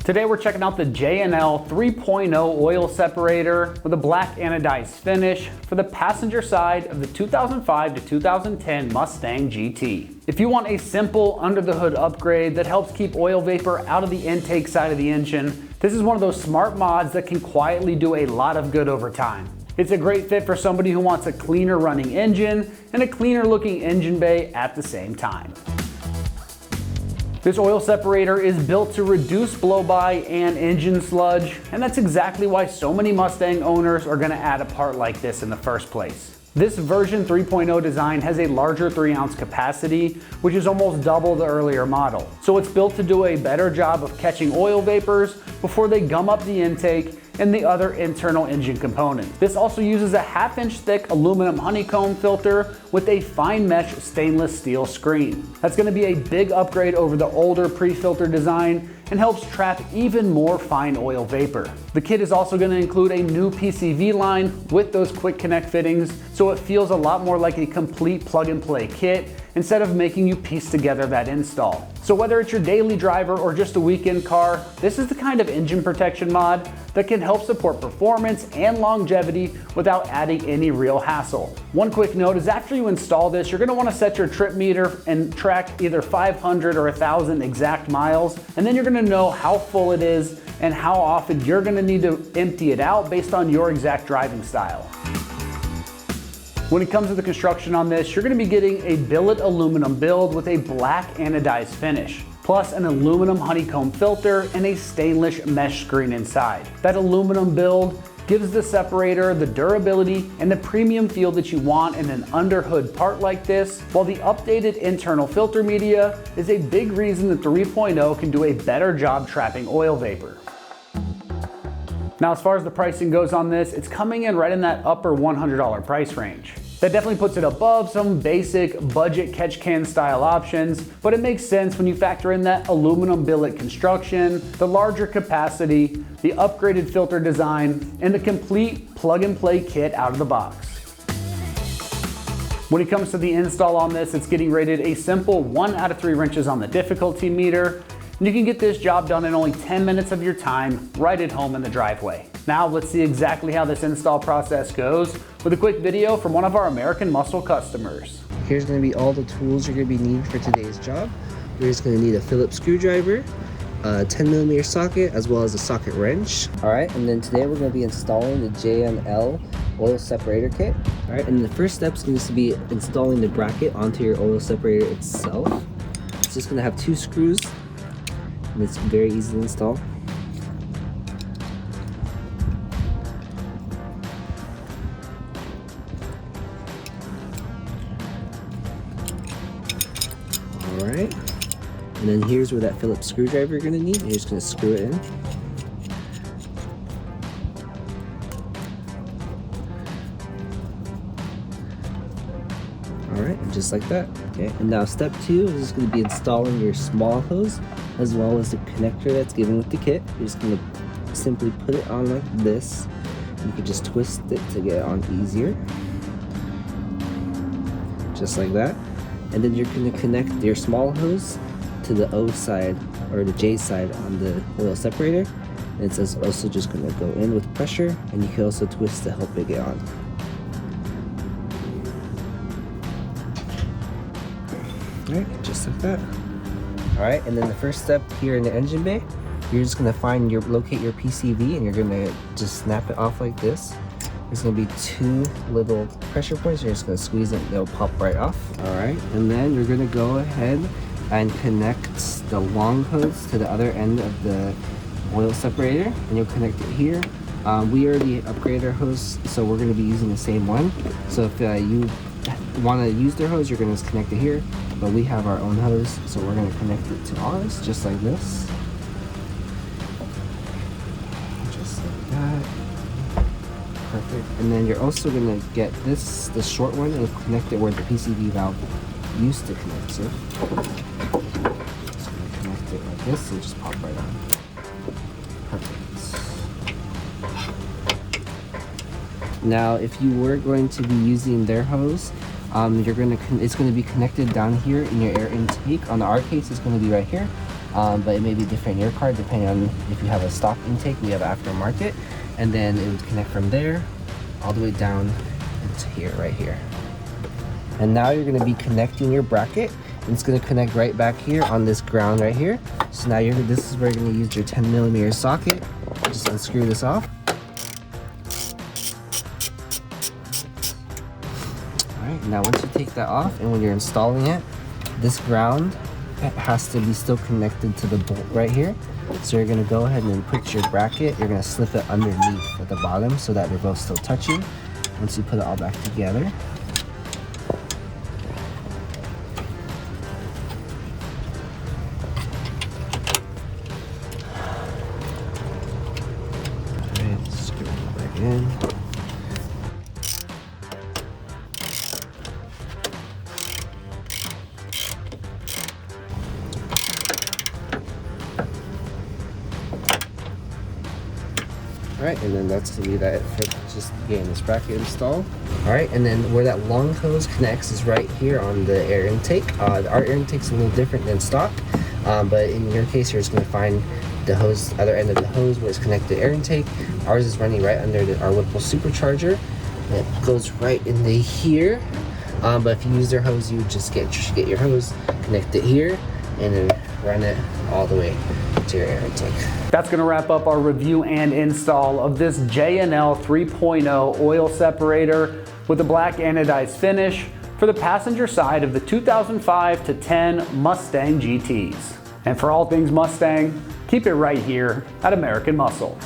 Today we're checking out the J&L 3.0 oil separator with a black anodized finish for the passenger side of the 2005 to 2010 Mustang GT. If you want a simple under the hood upgrade that helps keep oil vapor out of the intake side of the engine, this is one of those smart mods that can quietly do a lot of good over time. It's a great fit for somebody who wants a cleaner running engine and a cleaner looking engine bay at the same time. This oil separator is built to reduce blow-by and engine sludge, and that's exactly why so many Mustang owners are going to add a part like this in the first place. This version 3.0 design has a larger 3-ounce capacity, which is almost double the earlier model. So it's built to do a better job of catching oil vapors before they gum up the intake and the other internal engine components. This also uses a 1/2-inch thick aluminum honeycomb filter with a fine mesh stainless steel screen. That's going to be a big upgrade over the older pre-filter design and helps trap even more fine oil vapor. The kit is also going to include a new PCV line with those quick connect fittings, so it feels a lot more like a complete plug and play kit instead of making you piece together that install. So whether it's your daily driver or just a weekend car, this is the kind of engine protection mod that can help support performance and longevity without adding any real hassle. One quick note is after you install this, you're going to want to set your trip meter and track either 500 or 1,000 exact miles, and then you're going to know how full it is and how often you're going to need to empty it out based on your exact driving style. When it comes to the construction on this, you're going to be getting a billet aluminum build with a black anodized finish, plus an aluminum honeycomb filter and a stainless mesh screen inside. That aluminum build gives the separator the durability and the premium feel that you want in an underhood part like this, while the updated internal filter media is a big reason that 3.0 can do a better job trapping oil vapor. Now, as far as the pricing goes on this, it's coming in right in that upper $100 price range. That definitely puts it above some basic budget catch can style options, but it makes sense when you factor in that aluminum billet construction, the larger capacity, the upgraded filter design, and the complete plug and play kit out of the box. When it comes to the install on this, it's getting rated a simple 1 out of 3 wrenches on the difficulty meter. And you can get this job done in only 10 minutes of your time right at home in the driveway. Now let's see exactly how this install process goes with a quick video from one of our American Muscle customers. Here's going to be all the tools you're going to be needing for today's job. You're just going to need a Phillips screwdriver, a 10mm socket, as well as a socket wrench. Alright, and then today we're going to be installing the J&L Oil Separator kit. Alright, and the first step is going to be installing the bracket onto your oil separator itself. It's just going to have 2 screws. And it's very easy to install. Alright, and then here's where that Phillips screwdriver you're going to need. You're just going to screw it in. Alright, and just like that. Okay, and now step 2 is just going to be installing your small hose as well as the connector that's given with the kit. You're just going to simply put it on like this. You can just twist it to get it on easier. Just like that. And then you're going to connect your small hose to the O side or the J side on the oil separator. And it's also just going to go in with pressure, and you can also twist to help it get on. Alright, just like that. Alright, and then the first step here in the engine bay, you're just going to locate your PCV, and you're going to just snap it off like this. There's going to be 2 little pressure points. You're just going to squeeze it and it'll pop right off. Alright, and then you're going to go ahead and connect the long hose to the other end of the oil separator, and you'll connect it here. We already upgraded our hose, so we're going to be using the same one. So if you want to use their hose, you're going to just connect it here, but we have our own hose, so we're going to connect it to ours just like this. Just like that. Perfect. And then you're also going to get the short one, and connect it where the PCV valve used to connect to. Just going to connect it like this and just pop right on. Perfect. Now, if you were going to be using their hose, it's going to be connected down here in your air intake. On our case, it's going to be right here. but it may be different in your car depending on if you have a stock intake, we have aftermarket, and then it would connect from there all the way down into here, right here. And now you're gonna be connecting your bracket, and it's gonna connect right back here on this ground right here. So now this is where you're gonna use your 10mm socket. Just unscrew this off. Alright, now once you take that off, and when you're installing it, this ground has to be still connected to the bolt right here. So you're gonna go ahead and put your bracket, you're gonna slip it underneath at the bottom so that they're both still touching. Once you put it all back together. Alright, screw it back in. Alright, and then that's gonna be that for just getting this bracket installed. Alright, and then where that long hose connects is right here on the air intake. Our air intake's a little different than stock, but in your case, you're just gonna find the hose, other end of the hose where it's connected to air intake. Ours is running right under our Whipple supercharger. And it goes right into here. But if you use their hose, you would just get your hose, connect it here, and then run it all the way to your air intake. That's gonna wrap up our review and install of this J&L 3.0 oil separator with a black anodized finish for the passenger side of the 2005 to 10 Mustang GTs. And for all things Mustang, keep it right here at American Muscle.